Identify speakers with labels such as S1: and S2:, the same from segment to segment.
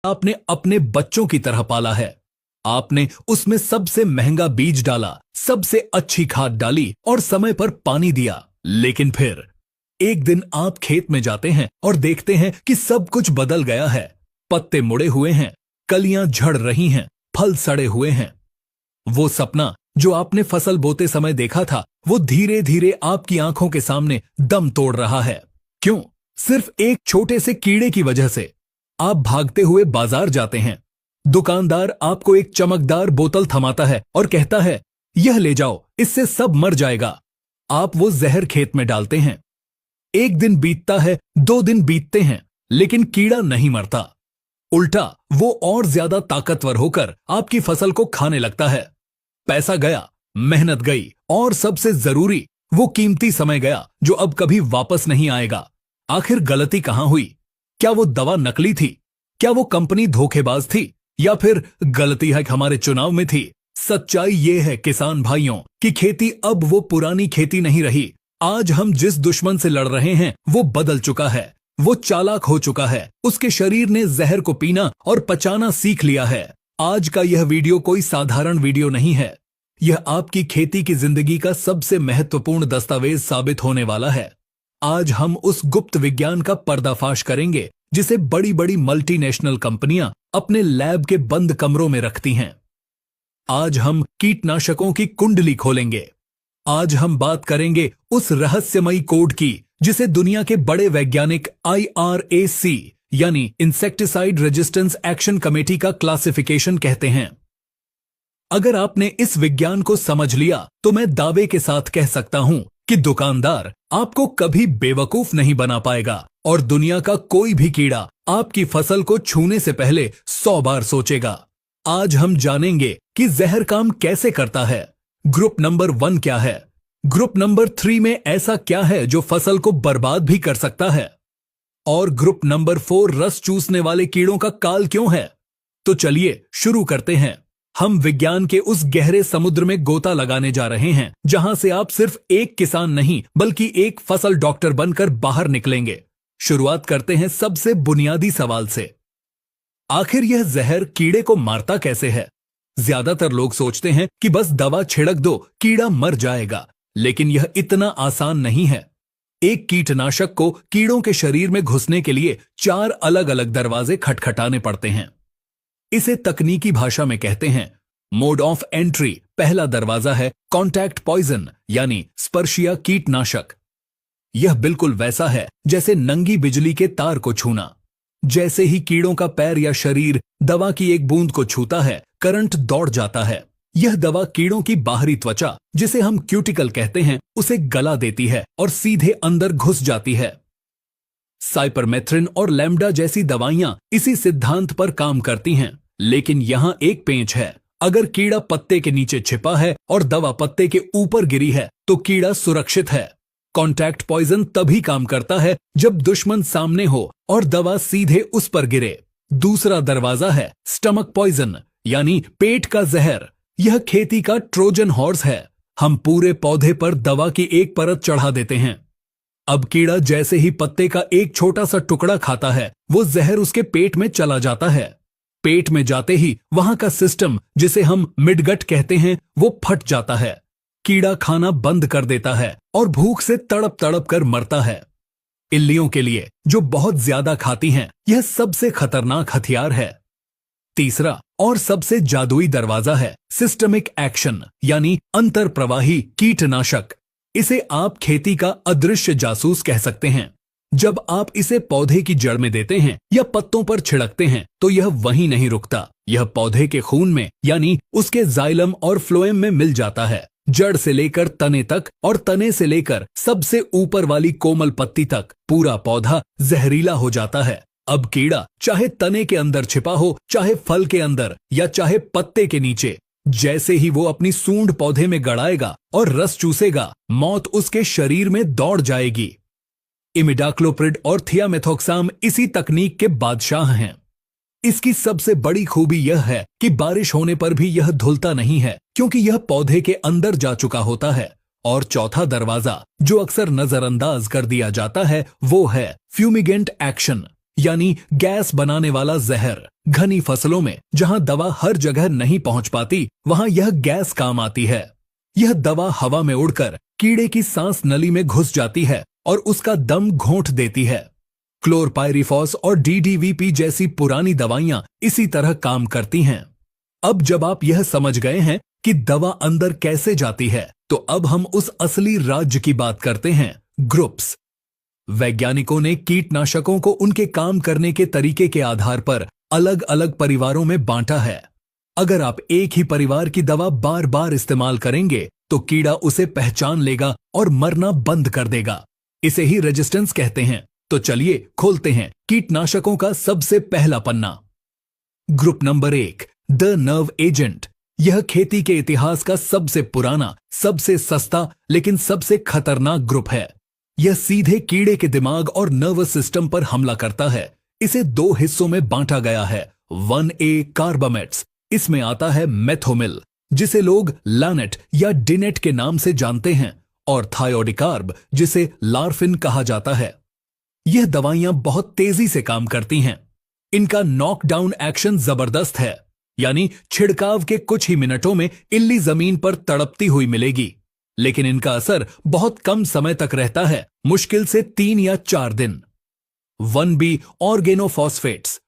S1: आपने अपने बच्चों की तरह पाला है। आपने उसमें सबसे महंगा बीज डाला, सबसे अच्छी खाद डाली और समय पर पानी दिया। लेकिन फिर एक दिन आप खेत में जाते हैं और देखते हैं कि सब कुछ बदल गया है। पत्ते मुड़े हुए हैं, कलियां झड़ रही हैं, फल सड़े हुए हैं। वो सपना जो आपने फसल बोते समय देखा था, वो धीरे धीरे आपकी आंखों के सामने दम तोड़ रहा है। क्यों? सिर्फ एक छोटे से कीड़े की वजह से। आप भागते हुए बाजार जाते हैं। दुकानदार आपको एक चमकदार बोतल थमाता है और कहता है, यह ले जाओ, इससे सब मर जाएगा। आप वो जहर खेत में डालते हैं। एक दिन बीतता है, 2 दिन बीतते हैं, लेकिन कीड़ा नहीं मरता। उल्टा वो और ज्यादा ताकतवर होकर आपकी फसल को खाने लगता है। पैसा गया, मेहनत गई और सबसे जरूरी वो कीमती समय गया जो अब कभी वापस नहीं आएगा। आखिर गलती कहां हुई? क्या वो दवा नकली थी? क्या वो कंपनी धोखेबाज थी? या फिर गलती है हमारे चुनाव में थी? सच्चाई ये है किसान भाइयों कि खेती अब वो पुरानी खेती नहीं रही। आज हम जिस दुश्मन से लड़ रहे हैं वो बदल चुका है। वो चालाक हो चुका है। उसके शरीर ने जहर को पीना और पचाना सीख लिया है। आज का यह वीडियो कोई साधारण वीडियो नहीं है। यह आपकी खेती की जिंदगी का सबसे महत्वपूर्ण दस्तावेज साबित होने वाला है। आज हम उस गुप्त विज्ञान का पर्दाफाश करेंगे जिसे बड़ी बड़ी मल्टीनेशनल कंपनियां अपने लैब के बंद कमरों में रखती हैं। आज हम कीटनाशकों की कुंडली खोलेंगे। आज हम बात करेंगे उस रहस्यमयी कोड की जिसे दुनिया के बड़े वैज्ञानिक IRAC यानी इंसेक्टिसाइड रेजिस्टेंस एक्शन कमेटी का क्लासिफिकेशन कहते हैं। अगर आपने इस विज्ञान को समझ लिया तो मैं दावे के साथ कह सकता हूं कि दुकानदार आपको कभी बेवकूफ नहीं बना पाएगा और दुनिया का कोई भी कीड़ा आपकी फसल को छूने से पहले 100 बार सोचेगा। आज हम जानेंगे कि जहर काम कैसे करता है, ग्रुप नंबर 1 क्या है, ग्रुप नंबर 3 में ऐसा क्या है जो फसल को बर्बाद भी कर सकता है, और ग्रुप नंबर 4 रस चूसने वाले कीड़ों का काल क्यों है। तो चलिए शुरू करते हैं। हम विज्ञान के उस गहरे समुद्र में गोता लगाने जा रहे हैं जहां से आप सिर्फ एक किसान नहीं बल्कि एक फसल डॉक्टर बनकर बाहर निकलेंगे। शुरुआत करते हैं सबसे बुनियादी सवाल से। आखिर यह जहर कीड़े को मारता कैसे है? ज्यादातर लोग सोचते हैं कि बस दवा छिड़क दो, कीड़ा मर जाएगा, लेकिन यह इतना आसान नहीं है। एक कीटनाशक को कीड़ों के शरीर में घुसने के लिए 4 अलग अलग दरवाजे खटखटाने पड़ते हैं। इसे तकनीकी भाषा में कहते हैं मोड ऑफ एंट्री। पहला दरवाजा है कॉन्टैक्ट पॉइजन यानी स्पर्शिया कीटनाशक। यह बिल्कुल वैसा है जैसे नंगी बिजली के तार को छूना। जैसे ही कीड़ों का पैर या शरीर दवा की एक बूंद को छूता है, करंट दौड़ जाता है। यह दवा कीड़ों की बाहरी त्वचा, जिसे हम क्यूटिकल कहते हैं, उसे गला देती है और सीधे अंदर घुस जाती है। साइपरमेथ्रिन और लैम्डा जैसी दवाइयां इसी सिद्धांत पर काम करती हैं, लेकिन यहां एक पेंच है। अगर कीड़ा पत्ते के नीचे छिपा है और दवा पत्ते के ऊपर गिरी है तो कीड़ा सुरक्षित है। कॉन्टैक्ट पॉइजन तभी काम करता है जब दुश्मन सामने हो और दवा सीधे उस पर गिरे। दूसरा दरवाजा है स्टमक पॉइजन यानी पेट का जहर। यह खेती का ट्रोजन हॉर्स है। हम पूरे पौधे पर दवा की एक परत चढ़ा देते हैं। अब कीड़ा जैसे ही पत्ते का एक छोटा सा टुकड़ा खाता है, वो जहर उसके पेट में चला जाता है। पेट में जाते ही वहां का सिस्टम, जिसे हम मिडगट कहते हैं, वो फट जाता है। कीड़ा खाना बंद कर देता है और भूख से तड़प तड़प कर मरता है। इल्लियों के लिए, जो बहुत ज्यादा खाती हैं, यह सबसे खतरनाक हथियार है। तीसरा और सबसे जादुई दरवाजा है सिस्टमिक एक्शन यानी अंतरप्रवाही कीटनाशक। इसे आप खेती का अदृश्य जासूस कह सकते हैं। जब आप इसे पौधे की जड़ में देते हैं या पत्तों पर छिड़कते हैं तो यह वहीं नहीं रुकता। यह पौधे के खून में यानी उसके जाइलम और फ्लोएम में मिल जाता है। जड़ से लेकर तने तक और तने से लेकर सबसे ऊपर वाली कोमल पत्ती तक पूरा पौधा जहरीला हो जाता है। अब कीड़ा चाहे तने के अंदर छिपा हो, चाहे फल के अंदर या चाहे पत्ते के नीचे, जैसे ही वो अपनी सूंड पौधे में गड़ाएगा और रस चूसेगा, मौत उसके शरीर में दौड़ जाएगी। इमिडाक्लोप्रिड और थियामेथोक्साम इसी तकनीक के बादशाह हैं। इसकी सबसे बड़ी खूबी यह है कि बारिश होने पर भी यह धुलता नहीं है, क्योंकि यह पौधे के अंदर जा चुका होता है। और चौथा दरवाजा, जो अक्सर नजरअंदाज कर दिया जाता है, वो है फ्यूमिगेंट एक्शन यानी गैस बनाने वाला जहर। घनी फसलों में जहां दवा हर जगह नहीं पहुंच पाती, वहां यह गैस काम आती है। यह दवा हवा में उड़कर कीड़े की सांस नली में घुस जाती है और उसका दम घोंट देती है। क्लोरपाइरिफॉस और डीडीवीपी जैसी पुरानी दवाइयां इसी तरह काम करती हैं। अब जब आप यह समझ गए हैं कि दवा अंदर कैसे जाती है, तो अब हम उस असली राज्य की बात करते हैं, ग्रुप्स। वैज्ञानिकों ने कीटनाशकों को उनके काम करने के तरीके के आधार पर अलग अलग परिवारों में बांटा है। अगर आप एक ही परिवार की दवा बार बार इस्तेमाल करेंगे तो कीड़ा उसे पहचान लेगा और मरना बंद कर देगा। इसे ही रेजिस्टेंस कहते हैं। तो चलिए खोलते हैं कीटनाशकों का सबसे पहला पन्ना। Group number 1, the nerve agent. यह खेती के इतिहास का सबसे पुराना, सबसे सस्ता लेकिन सबसे खतरनाक ग्रुप है। यह सीधे कीड़े के दिमाग और नर्वस सिस्टम पर हमला करता है। इसे 2 हिस्सों में बांटा गया है। 1A कार्बामेट्स, इसमें आता है मेथोमिल, जिसे लोग लानेट या डिनेट के नाम से जानते हैं, और थायोडिकार्ब, जिसे लार्फिन कहा जाता है। यह दवाइयां बहुत तेजी से काम करती हैं। इनका नॉकडाउन एक्शन जबरदस्त है, यानी छिड़काव के कुछ ही मिनटों में इल्ली जमीन पर तड़पती हुई मिलेगी। लेकिन इनका असर बहुत कम समय तक रहता है, मुश्किल से 3 या 4 दिन। 1B organophosphates.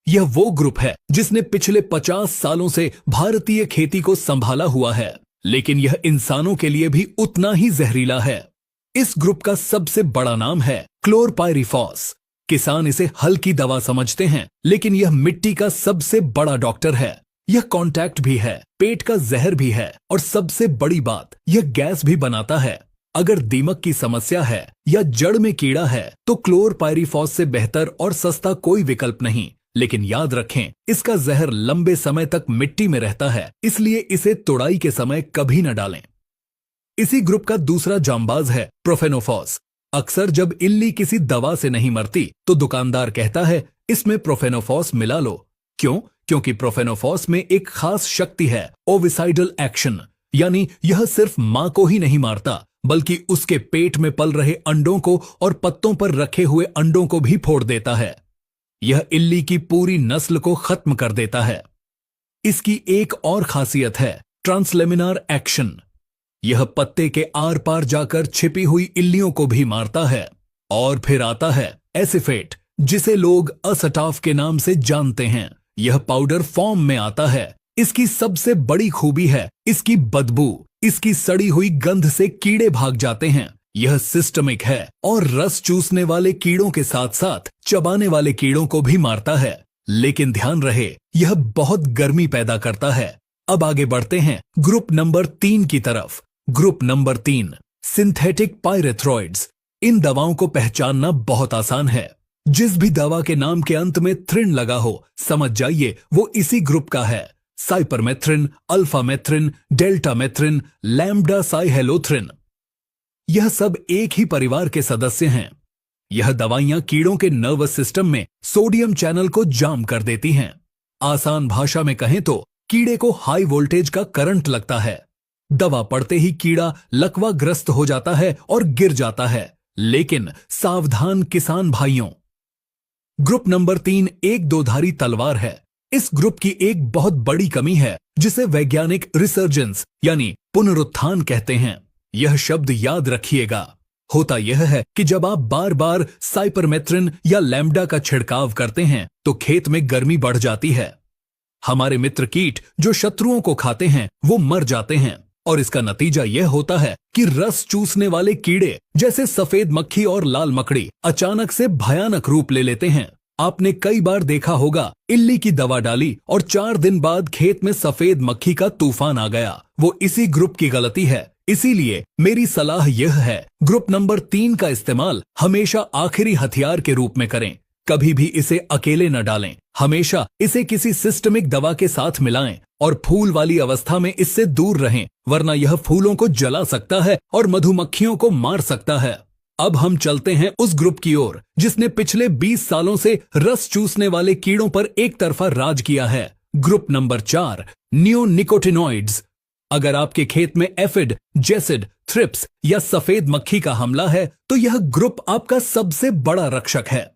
S1: यह वो ग्रुप है जिसने पिछले 50 सालों से भारतीय खेती को संभाला हुआ है, लेकिन यह इंसानों के लिए भी उतना ही जहरीला है। इस ग्रुप का सबसे बड़ा नाम है क्लोरपाइरिफॉस। किसान इसे हल्की दवा समझते हैं, लेकिन यह मिट्टी का सबसे बड़ा डॉक्टर है। यह कांटेक्ट भी है, पेट का जहर भी है, और सबसे बड़ी बात, यह गैस भी बनाता है। अगर दीमक की समस्या है या जड़ में कीड़ा है तो क्लोरपाइरिफॉस से बेहतर और सस्ता कोई विकल्प नहीं। लेकिन याद रखें, इसका जहर लंबे समय तक मिट्टी में रहता है, इसलिए इसे तुड़ाई के समय कभी न डालें। इसी ग्रुप का दूसरा जांबाज है प्रोफेनोफॉस। अक्सर जब इल्ली किसी दवा से नहीं मरती तो दुकानदार कहता है, इसमें प्रोफेनोफॉस मिला लो। क्यों? क्योंकि प्रोफेनोफॉस में एक खास शक्ति है, ओविसाइडल एक्शन, यानी यह सिर्फ मां को ही नहीं मारता बल्कि उसके पेट में पल रहे अंडों को और पत्तों पर रखे हुए अंडों को भी फोड़ देता है। यह इल्ली की पूरी नस्ल को खत्म कर देता है। इसकी एक और खासियत है ट्रांसलेमिनार एक्शन। यह पत्ते के आर पार जाकर छिपी हुई इल्लियों को भी मारता है। और फिर आता है एसिफेट, जिसे लोग असटाफ के नाम से जानते हैं। यह पाउडर फॉर्म में आता है। इसकी सबसे बड़ी खूबी है इसकी बदबू। इसकी सड़ी हुई गंध से कीड़े भाग जाते हैं। यह सिस्टमिक है और रस चूसने वाले कीड़ों के साथ साथ चबाने वाले कीड़ों को भी मारता है। लेकिन ध्यान रहे, यह बहुत गर्मी पैदा करता है। अब आगे बढ़ते हैं ग्रुप नंबर 3 की तरफ। Group number 3, synthetic pyrethroids. इन दवाओं को पहचानना बहुत आसान है। जिस भी दवा के नाम के अंत में थ्रिन लगा हो, समझ जाइए वो इसी ग्रुप का है। साइपरमेथ्रिन, अल्फामेथ्रिन, डेल्टामेथ्रिन, लैम्ब्डा साइहेलोथ्रिन, यह सब एक ही परिवार के सदस्य हैं। यह दवाइयां कीड़ों के नर्वस सिस्टम में सोडियम चैनल को जाम कर देती हैं। आसान भाषा में कहें तो कीड़े को हाई वोल्टेज का करंट लगता है। दवा पड़ते ही कीड़ा लकवाग्रस्त हो जाता है और गिर जाता है। लेकिन सावधान किसान भाइयों, ग्रुप नंबर 3 एक दोधारी तलवार है। इस ग्रुप की एक बहुत बड़ी कमी है जिसे वैज्ञानिक रिसर्जेंस यानी पुनरुत्थान कहते हैं। यह शब्द याद रखिएगा। होता यह है कि जब आप बार बार साइपरमेथ्रिन या लैम्ब्डा का छिड़काव करते हैं तो खेत में गर्मी बढ़ जाती है। हमारे मित्र कीट जो शत्रुओं को खाते हैं वो मर जाते हैं, और इसका नतीजा यह होता है कि रस चूसने वाले कीड़े जैसे सफेद मक्खी और लाल मकड़ी अचानक से भयानक रूप ले लेते हैं। आपने कई बार देखा होगा, इल्ली की दवा डाली और 4 दिन बाद खेत में सफेद मक्खी का तूफान आ गया। वो इसी ग्रुप की गलती है। इसीलिए मेरी सलाह यह है, ग्रुप नंबर 3 का इस्तेमाल हमेशा आखिरी हथियार के रूप में करें। कभी भी इसे अकेले न डालें। हमेशा इसे किसी सिस्टमिक दवा के साथ मिलाएं और फूल वाली अवस्था में इससे दूर रहें, वरना यह फूलों को जला सकता है और मधुमक्खियों को मार सकता है। अब हम चलते हैं उस ग्रुप की ओर जिसने पिछले 20 सालों से रस चूसने वाले कीड़ों पर एक तरफा राज किया है। Group number 4, नियोनिकोटिनॉइड्स। अगर आपके खेत में एफिड, जेसिड, थ्रिप्स या सफेद मक्खी का हमला है तो यह ग्रुप आपका सबसे बड़ा रक्षक है।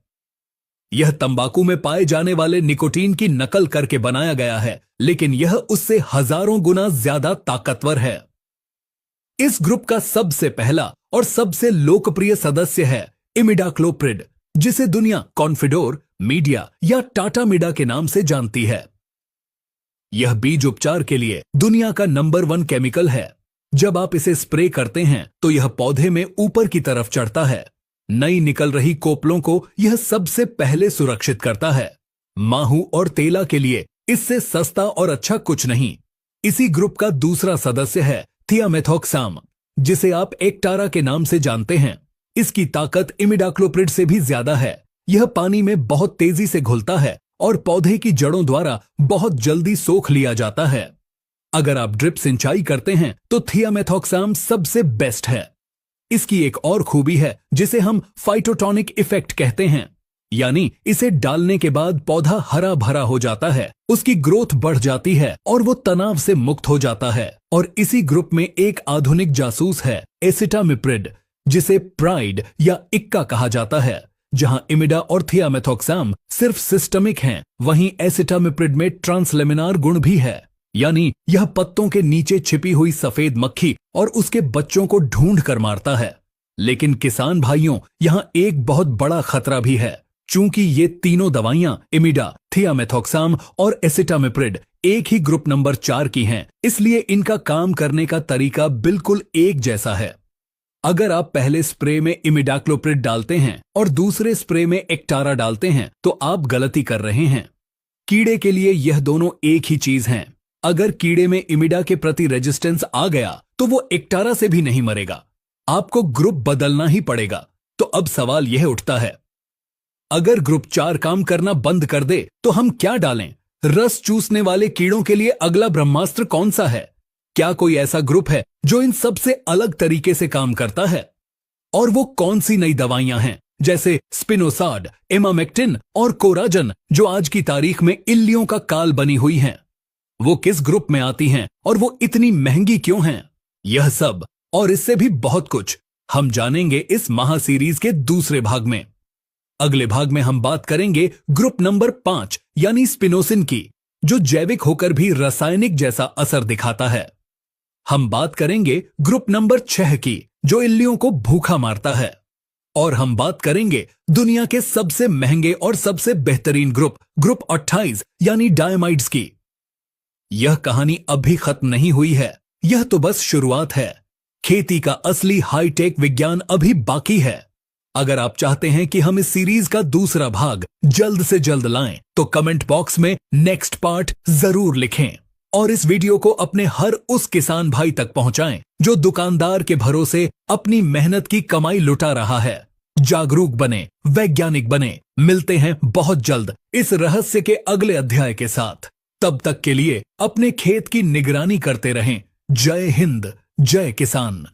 S1: यह तंबाकू में पाए जाने वाले निकोटीन की नकल करके बनाया गया है, लेकिन यह उससे हजारों गुना ज्यादा ताकतवर है। इस ग्रुप का सबसे पहला और सबसे लोकप्रिय सदस्य है इमिडाक्लोप्रिड, जिसे दुनिया कॉन्फिडोर, मीडिया या टाटा मीडा के नाम से जानती है। यह बीज उपचार के लिए दुनिया का नंबर 1 केमिकल है। जब आप इसे स्प्रे करते हैं तो यह पौधे में ऊपर की तरफ चढ़ता है। नई निकल रही कोपलों को यह सबसे पहले सुरक्षित करता है। माहू और तेला के लिए इससे सस्ता और अच्छा कुछ नहीं। इसी ग्रुप का दूसरा सदस्य है थियामेथोक्साम, जिसे आप एक्टारा के नाम से जानते हैं। इसकी ताकत इमिडाक्लोप्रिड से भी ज्यादा है। यह पानी में बहुत तेजी से घुलता है और पौधे की जड़ों द्वारा बहुत जल्दी सोख लिया जाता है। अगर आप ड्रिप सिंचाई करते हैं तो थियामेथोक्साम सबसे बेस्ट है। इसकी एक और खूबी है जिसे हम फाइटोटॉनिक इफेक्ट कहते हैं, यानी इसे डालने के बाद पौधा हरा भरा हो जाता है, उसकी ग्रोथ बढ़ जाती है और वो तनाव से मुक्त हो जाता है। और इसी ग्रुप में एक आधुनिक जासूस है एसिटामिप्रिड, जिसे प्राइड या इक्का कहा जाता है। जहां इमिडा और थियामेथोक्साम सिर्फ सिस्टमिक हैं, वहीं एसिटामिप्रिड में ट्रांसलेमिनार गुण भी है, यानी यह पत्तों के नीचे छिपी हुई सफेद मक्खी और उसके बच्चों को ढूंढ कर मारता है। लेकिन किसान भाइयों, यहां एक बहुत बड़ा खतरा भी है। चूंकि ये तीनों दवाइयां इमिडा, थियामेथोक्साम और एसिटामिप्रिड एक ही ग्रुप नंबर 4 की हैं, इसलिए इनका काम करने का तरीका बिल्कुल एक जैसा है। अगर आप पहले स्प्रे में इमिडाक्लोप्रिड डालते हैं और दूसरे स्प्रे में एक्टारा डालते हैं तो आप गलती कर रहे हैं। कीड़े के लिए यह दोनों एक ही चीज हैं। अगर कीड़े में इमिडा के प्रति रेजिस्टेंस आ गया तो वो एक्टारा से भी नहीं मरेगा, आपको ग्रुप बदलना ही पड़ेगा। तो अब सवाल यह उठता है, अगर ग्रुप 4 काम करना बंद कर दे तो हम क्या डालें? रस चूसने वाले कीड़ों के लिए अगला ब्रह्मास्त्र कौन सा है? क्या कोई ऐसा ग्रुप है जो इन सबसे अलग तरीके से काम करता है? और वो कौन सी नई दवाइयां हैं जैसे स्पिनोसाड, इमामेक्टिन और कोराजन, जो आज की तारीख में इल्लियों का काल बनी हुई हैं? वो किस ग्रुप में आती हैं और वो इतनी महंगी क्यों हैं? यह सब और इससे भी बहुत कुछ हम जानेंगे इस महासीरीज के दूसरे भाग में। अगले भाग में हम बात करेंगे ग्रुप नंबर 5 यानी स्पिनोसिन की, जो जैविक होकर भी रासायनिक जैसा असर दिखाता है। हम बात करेंगे ग्रुप नंबर 6 की, जो इल्लियों को भूखा मारता है। और हम बात करेंगे दुनिया के सबसे महंगे और सबसे बेहतरीन ग्रुप 28 यानी डायमाइड्स की। यह कहानी अभी खत्म नहीं हुई है, यह तो बस शुरुआत है। खेती का असली हाईटेक विज्ञान अभी बाकी है। अगर आप चाहते हैं कि हम इस सीरीज का दूसरा भाग जल्द से जल्द लाएं, तो कमेंट बॉक्स में नेक्स्ट पार्ट जरूर लिखें और इस वीडियो को अपने हर उस किसान भाई तक पहुंचाएं जो दुकानदार के भरोसे अपनी मेहनत की कमाई लुटा रहा है। जागरूक बने, वैज्ञानिक बने। मिलते हैं बहुत जल्द इस रहस्य के अगले अध्याय के साथ। तब तक के लिए अपने खेत की निगरानी करते रहें। जय हिंद, जय किसान।